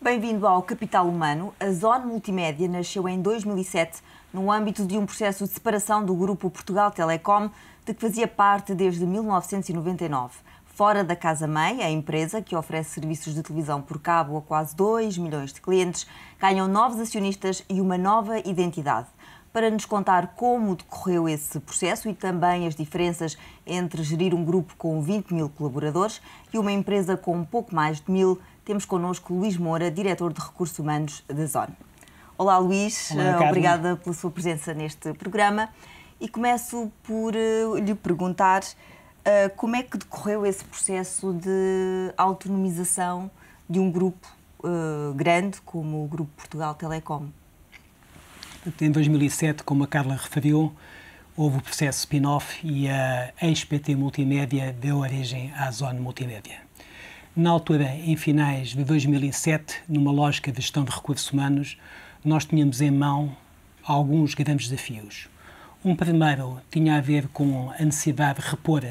Bem-vindo ao Capital Humano. A Zone Multimédia nasceu em 2007 no âmbito de um processo de separação do grupo Portugal Telecom, de que fazia parte desde 1999. Fora da casa-mãe, a empresa, que oferece serviços de televisão por cabo a quase 2 milhões de clientes, ganham novos acionistas e uma nova identidade. Para nos contar como decorreu esse processo e também as diferenças entre gerir um grupo com 20 mil colaboradores e uma empresa com um pouco mais de 1000, temos connosco Luís Moura, diretor de Recursos Humanos da Zone. Olá, Luís. Olá, obrigada pela sua presença neste programa. E começo por lhe perguntar como é que decorreu esse processo de autonomização de um grupo grande como o Grupo Portugal Telecom. Em 2007, como a Carla referiu, houve o processo spin-off e a ex-PT Multimédia deu origem à Zone Multimédia. Na altura, em finais de 2007, numa lógica de gestão de recursos humanos, nós tínhamos em mão alguns grandes desafios. Um primeiro tinha a ver com a necessidade de repor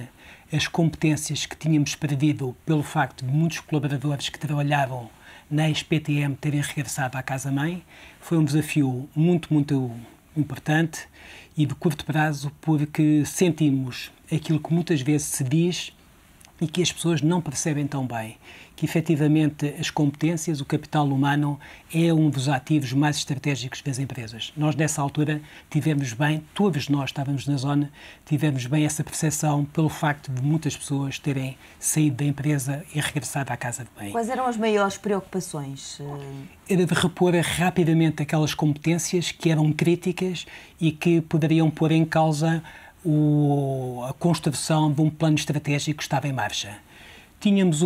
as competências que tínhamos perdido pelo facto de muitos colaboradores que trabalhavam na ex-PTM terem regressado à casa-mãe. Foi um desafio muito importante e de curto prazo, porque sentimos aquilo que muitas vezes se diz e que as pessoas não percebem tão bem, que efetivamente as competências, o capital humano, é um dos ativos mais estratégicos das empresas. Nós, nessa altura, tivemos bem, todos nós estávamos na zona, tivemos bem essa percepção pelo facto de muitas pessoas terem saído da empresa e regressado à casa de bem. Quais eram as maiores preocupações? Era de repor rapidamente aquelas competências que eram críticas e que poderiam pôr em causa a construção de um plano estratégico que estava em marcha. Tínhamos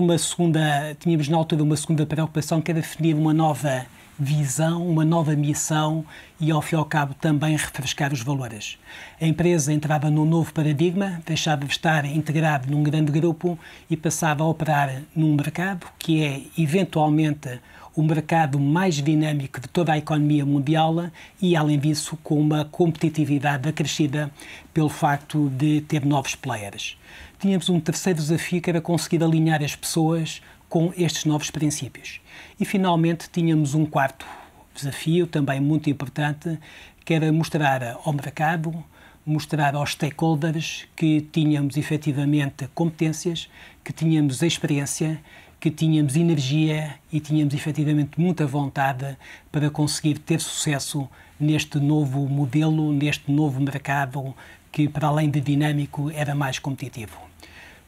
na altura uma segunda preocupação, que era definir uma nova visão, uma nova missão e, ao fim e ao cabo, também refrescar os valores. A empresa entrava num novo paradigma, deixava de estar integrado num grande grupo e passava a operar num mercado que é, eventualmente, o mercado mais dinâmico de toda a economia mundial e, além disso, com uma competitividade acrescida pelo facto de ter novos players. Tínhamos um terceiro desafio, que era conseguir alinhar as pessoas com estes novos princípios. E, finalmente, tínhamos um quarto desafio, também muito importante, que era mostrar ao mercado, mostrar aos stakeholders que tínhamos, efetivamente, competências, que tínhamos experiência, que tínhamos energia e tínhamos efetivamente muita vontade para conseguir ter sucesso neste novo modelo, neste novo mercado que, para além de dinâmico, era mais competitivo.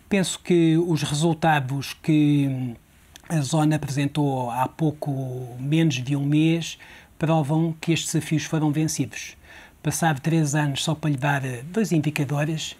Penso que os resultados que a Zone apresentou há pouco menos de um mês provam que estes desafios foram vencidos. Passado 3 anos, só para lhe dar 2 indicadores,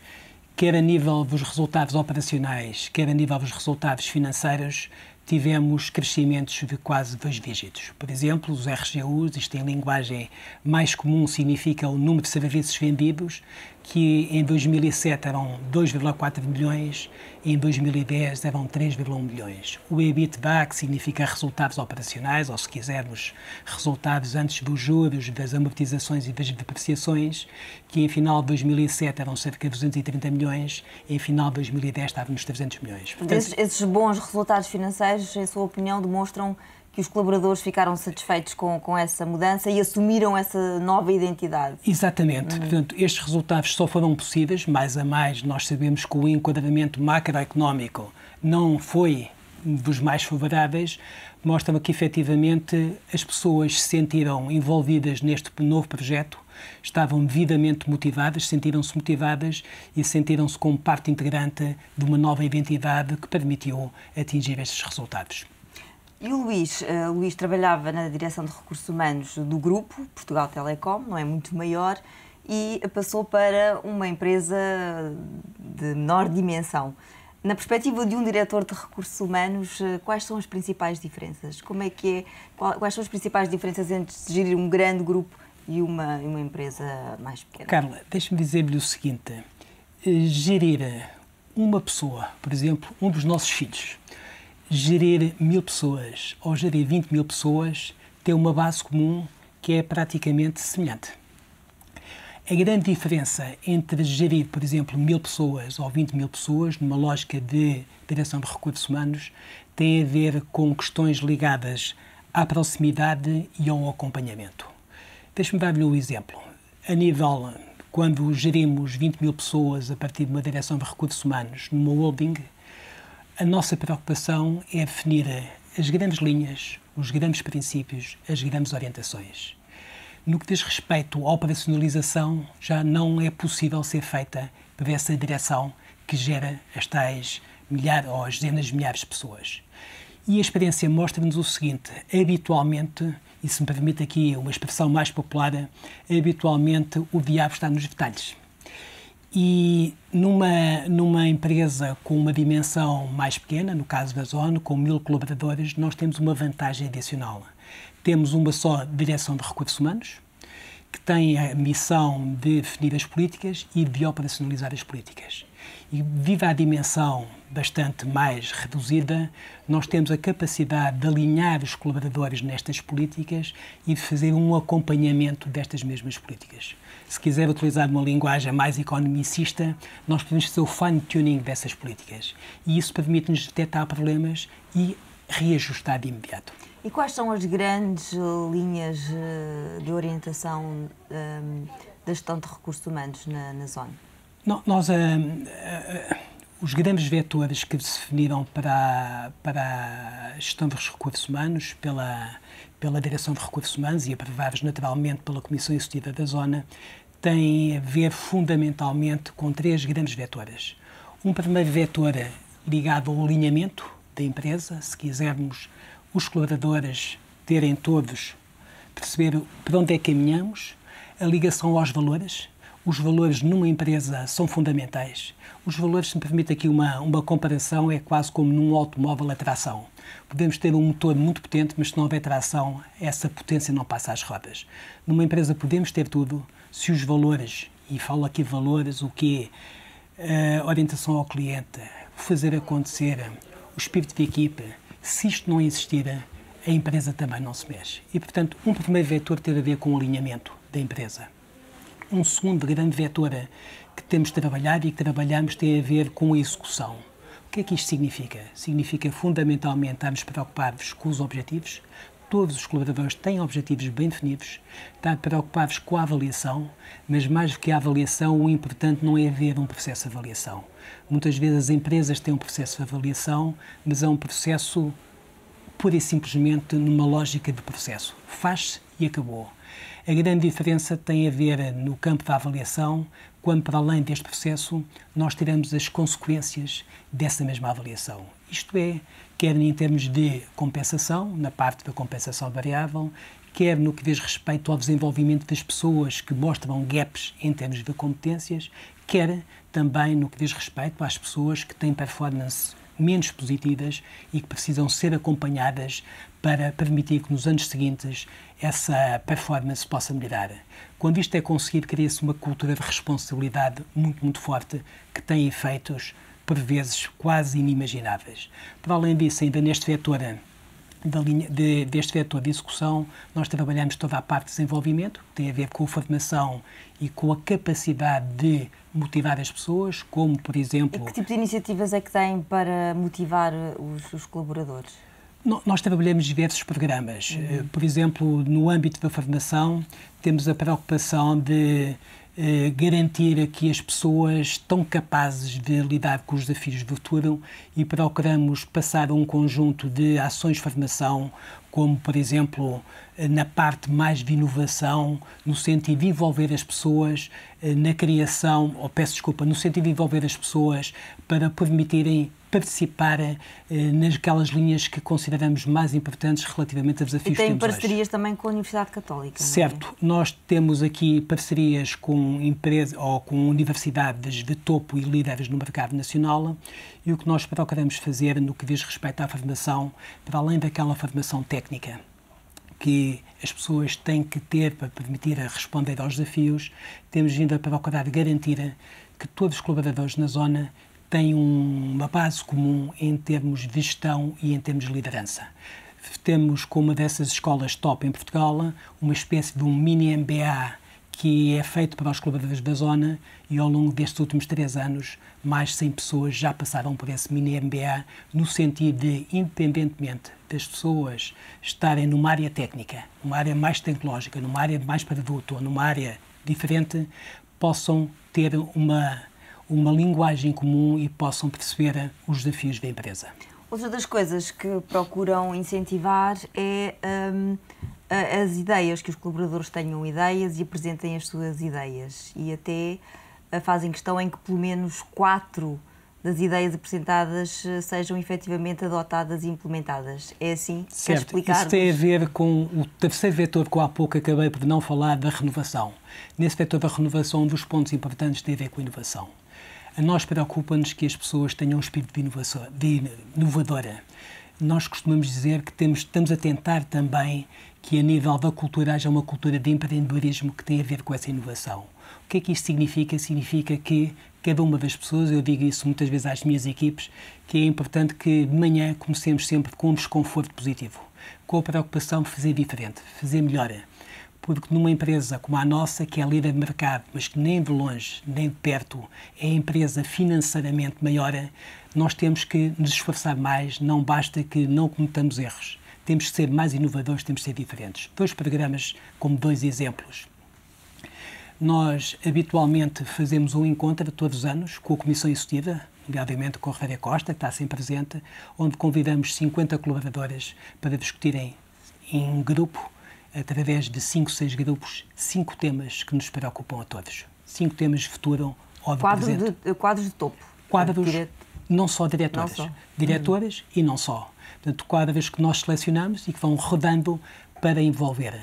quer a nível dos resultados operacionais, quer a nível dos resultados financeiros, tivemos crescimentos de quase 2 dígitos. Por exemplo, os RGUs, isto em linguagem mais comum significa o número de serviços vendidos, que em 2007 eram 2,4 milhões e em 2010 eram 3,1 milhões. O EBITDA, que significa resultados operacionais, ou se quisermos, resultados antes dos juros, das amortizações e das depreciações, que em final de 2007 eram cerca de 230 milhões e em final de 2010 estávamos nos 300 milhões. Portanto, esses bons resultados financeiros, em sua opinião, demonstram que os colaboradores ficaram satisfeitos com essa mudança e assumiram essa nova identidade. Exatamente. Portanto, estes resultados só foram possíveis, mais a mais, nós sabemos que o enquadramento macroeconómico não foi dos mais favoráveis, mostra que, efetivamente, as pessoas se sentiram envolvidas neste novo projeto, estavam devidamente motivadas, sentiram-se motivadas e sentiram-se como parte integrante de uma nova identidade que permitiu atingir estes resultados. E o Luís? Luís trabalhava na direção de recursos humanos do grupo Portugal Telecom, não é muito maior, e passou para uma empresa de menor dimensão. Na perspectiva de um diretor de recursos humanos, quais são as principais diferenças? Quais são as principais diferenças entre gerir um grande grupo e uma empresa mais pequena? Carla, deixe-me dizer-lhe o seguinte. Gerir uma pessoa, por exemplo, um dos nossos filhos, gerir 1000 pessoas ou gerir 20 mil pessoas tem uma base comum que é praticamente semelhante. A grande diferença entre gerir, por exemplo, 1000 pessoas ou 20 mil pessoas, numa lógica de direção de recursos humanos, tem a ver com questões ligadas à proximidade e ao acompanhamento. Deixe-me dar-lhe um exemplo. A nível, quando gerimos 20 mil pessoas a partir de uma direção de recursos humanos numa holding, a nossa preocupação é definir as grandes linhas, os grandes princípios, as grandes orientações. No que diz respeito à operacionalização, já não é possível ser feita por essa direção que gera as tais milhares ou as dezenas de milhares de pessoas. E a experiência mostra-nos o seguinte: habitualmente, e se me permite aqui uma expressão mais popular, habitualmente o diabo está nos detalhes. E numa empresa com uma dimensão mais pequena, no caso da Zone, com 1000 colaboradores, nós temos uma vantagem adicional. Temos uma só direção de recursos humanos, que tem a missão de definir as políticas e de operacionalizar as políticas. E devido à dimensão bastante mais reduzida, nós temos a capacidade de alinhar os colaboradores nestas políticas e de fazer um acompanhamento destas mesmas políticas. Se quiser utilizar uma linguagem mais economicista, nós podemos fazer o fine-tuning dessas políticas. E isso permite-nos detectar problemas e reajustar de imediato. E quais são as grandes linhas de orientação da gestão de recursos humanos na Zone? Os grandes vetores que se definiram para a gestão dos recursos humanos pela Direção de Recursos Humanos e aprovados naturalmente pela Comissão Executiva da Zona têm a ver fundamentalmente com 3 grandes vetores. Um primeiro vetor ligado ao alinhamento da empresa, se quisermos os colaboradores terem todos, perceber para onde é que caminhamos, a ligação aos valores. Os valores numa empresa são fundamentais. Os valores, se me permite aqui uma comparação, é quase como num automóvel a tração. Podemos ter um motor muito potente, mas se não houver tração, essa potência não passa às rodas. Numa empresa podemos ter tudo, se os valores, e falo aqui de valores, o que é orientação ao cliente, fazer acontecer, o espírito de equipe, se isto não existir, a empresa também não se mexe. E, portanto, um primeiro vetor tem a ver com o alinhamento da empresa. Um segundo grande vetor que temos de trabalhar e que trabalhamos tem a ver com a execução. O que é que isto significa? Significa, fundamentalmente, estarmos preocupados com os objetivos. Todos os colaboradores têm objetivos bem definidos, estar preocupados com a avaliação, mas mais do que a avaliação, o importante não é haver um processo de avaliação. Muitas vezes as empresas têm um processo de avaliação, mas é um processo pura e simplesmente numa lógica de processo. Faz-se e acabou. A grande diferença tem a ver no campo da avaliação, quando para além deste processo nós tiramos as consequências dessa mesma avaliação. Isto é, quer em termos de compensação, na parte da compensação variável, quer no que diz respeito ao desenvolvimento das pessoas que mostram gaps em termos de competências, quer também no que diz respeito às pessoas que têm performance menos positivas e que precisam ser acompanhadas para permitir que nos anos seguintes essa performance possa melhorar. Quando isto é conseguido, cria-se uma cultura de responsabilidade muito, muito forte que tem efeitos, por vezes, quase inimagináveis. Para além disso, ainda neste vetor deste vetor de execução, nós trabalhamos toda a parte de desenvolvimento, que tem a ver com a formação e com a capacidade de motivar as pessoas, como, por exemplo... E que tipo de iniciativas é que têm para motivar os colaboradores? Nós trabalhamos diversos programas. Por exemplo, no âmbito da formação, temos a preocupação de garantir que as pessoas estão capazes de lidar com os desafios do futuro e procuramos passar um conjunto de ações de formação, como, por exemplo, na parte mais de inovação, no sentido de envolver as pessoas na criação, no sentido de envolver as pessoas para permitirem participar naquelas linhas que consideramos mais importantes relativamente a desafios que temos hoje. E tem parcerias também com a Universidade Católica, certo, não é? Nós temos aqui parcerias com empresas ou com universidades de topo e líderes no mercado nacional e o que nós procuramos fazer no que diz respeito à formação, para além daquela formação técnica que as pessoas têm que ter para permitir responder aos desafios, temos vindo a procurar garantir que todos os colaboradores na zona têm uma base comum em termos de gestão e em termos de liderança. Temos, com uma dessas escolas top em Portugal, uma espécie de um mini MBA que é feito para os colaboradores da zona e ao longo destes últimos 3 anos mais 100 pessoas já passaram por esse mini MBA no sentido de, independentemente das pessoas estarem numa área técnica, numa área mais tecnológica, numa área mais produto ou numa área diferente, possam ter uma linguagem comum e possam perceber os desafios da empresa. Outra das coisas que procuram incentivar é as ideias, que os colaboradores tenham ideias e apresentem as suas ideias. E até fazem questão em que pelo menos 4 das ideias apresentadas sejam efetivamente adotadas e implementadas. É assim? Certo. Quer explicar? Isso tem a ver com o terceiro vetor que há pouco acabei por não falar, da renovação. Nesse vetor da renovação, um dos pontos importantes tem a ver com a inovação. A nós preocupa-nos que as pessoas tenham um espírito de inovadora. Nós costumamos dizer que estamos a tentar também que a nível da cultura haja uma cultura de empreendedorismo que tem a ver com essa inovação. O que é que isto significa? Significa que cada uma das pessoas, eu digo isso muitas vezes às minhas equipes, que é importante que de manhã comecemos sempre com um desconforto positivo, com a preocupação de fazer diferente, fazer melhor. Porque numa empresa como a nossa, que é líder de mercado, mas que nem de longe, nem de perto, é a empresa financeiramente maior, nós temos que nos esforçar mais, não basta que não cometamos erros. Temos que ser mais inovadores, temos que ser diferentes. 2 programas como 2 exemplos. Nós, habitualmente, fazemos um encontro todos os anos com a Comissão Executiva, nomeadamente com a Ferreira Costa, que está sempre presente, onde convidamos 50 colaboradores para discutirem em grupo, através de 5, 6 grupos, 5 temas que nos preocupam a todos. 5 temas de futuro ou de presente. Quadros de topo. Quadros, não só diretoras. Diretoras e não só. Portanto, quadros que nós selecionamos e que vão rodando para envolver.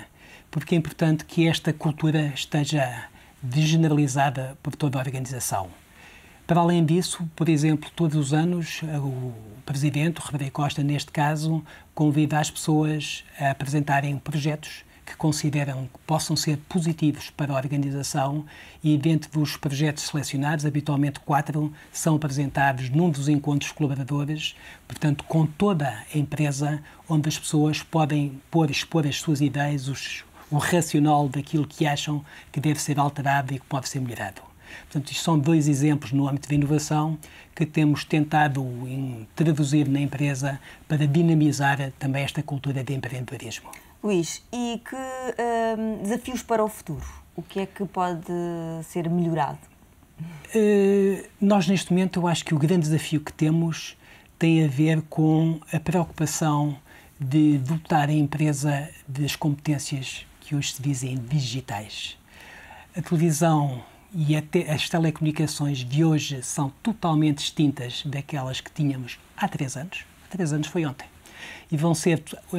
Porque é importante que esta cultura esteja generalizada por toda a organização. Para além disso, por exemplo, todos os anos, o Presidente, o Ferreira Costa, neste caso, convida as pessoas a apresentarem projetos que consideram que possam ser positivos para a organização e, dentro dos projetos selecionados, habitualmente 4 são apresentados num dos encontros colaboradores, portanto, com toda a empresa, onde as pessoas podem expor as suas ideias, o racional daquilo que acham que deve ser alterado e que pode ser melhorado. Portanto, isto são 2 exemplos no âmbito de inovação que temos tentado traduzir na empresa para dinamizar também esta cultura de empreendedorismo. Luís, e que desafios para o futuro? O que é que pode ser melhorado? Nós, neste momento, eu acho que o grande desafio que temos tem a ver com a preocupação de dotar a empresa das competências que hoje se dizem digitais. A televisão e até as telecomunicações de hoje são totalmente distintas daquelas que tínhamos há 3 anos. Há 3 anos foi ontem. E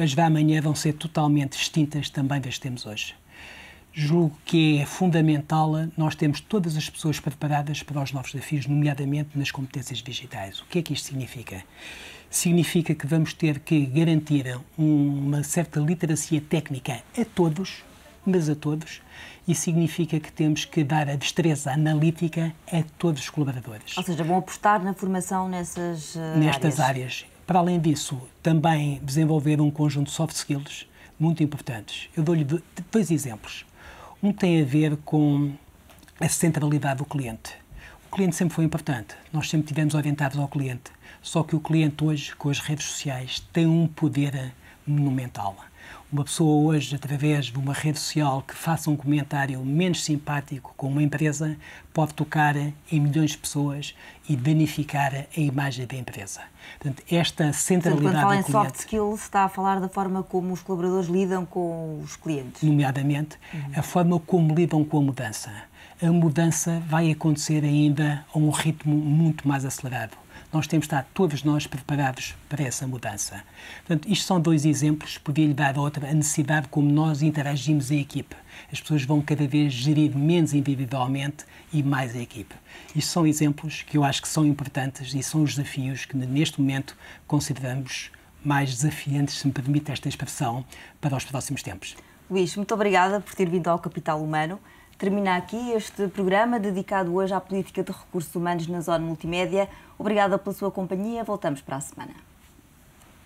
as de amanhã vão ser totalmente distintas também das que temos hoje. Julgo que é fundamental nós termos todas as pessoas preparadas para os novos desafios, nomeadamente nas competências digitais. O que é que isto significa? Significa que vamos ter que garantir uma certa literacia técnica a todos, mas a todos, e significa que temos que dar a destreza analítica a todos os colaboradores. Ou seja, vão apostar na formação nestas áreas. Para além disso, também desenvolver um conjunto de soft skills muito importantes. Eu dou-lhe 2 exemplos. Um tem a ver com a centralidade do cliente. O cliente sempre foi importante. Nós sempre estivemos orientados ao cliente. Só que o cliente hoje, com as redes sociais, tem um poder monumental. Uma pessoa hoje, através de uma rede social que faça um comentário menos simpático com uma empresa, pode tocar em milhões de pessoas e danificar a imagem da empresa. Portanto, esta centralidade do cliente... Quando fala em soft skills, está a falar da forma como os colaboradores lidam com os clientes. Nomeadamente, a forma como lidam com a mudança. A mudança vai acontecer ainda a um ritmo muito mais acelerado. Nós temos de estar todos nós preparados para essa mudança. Portanto, isto são 2 exemplos. Podia-lhe dar outra, a necessidade como nós interagimos em equipe. As pessoas vão cada vez gerir menos individualmente e mais a equipe. Isto são exemplos que eu acho que são importantes e são os desafios que neste momento consideramos mais desafiantes, se me permite esta expressão, para os próximos tempos. Luís, muito obrigada por ter vindo ao Capital Humano. Termina aqui este programa dedicado hoje à política de recursos humanos na Zona Multimédia. Obrigada pela sua companhia. Voltamos para a semana.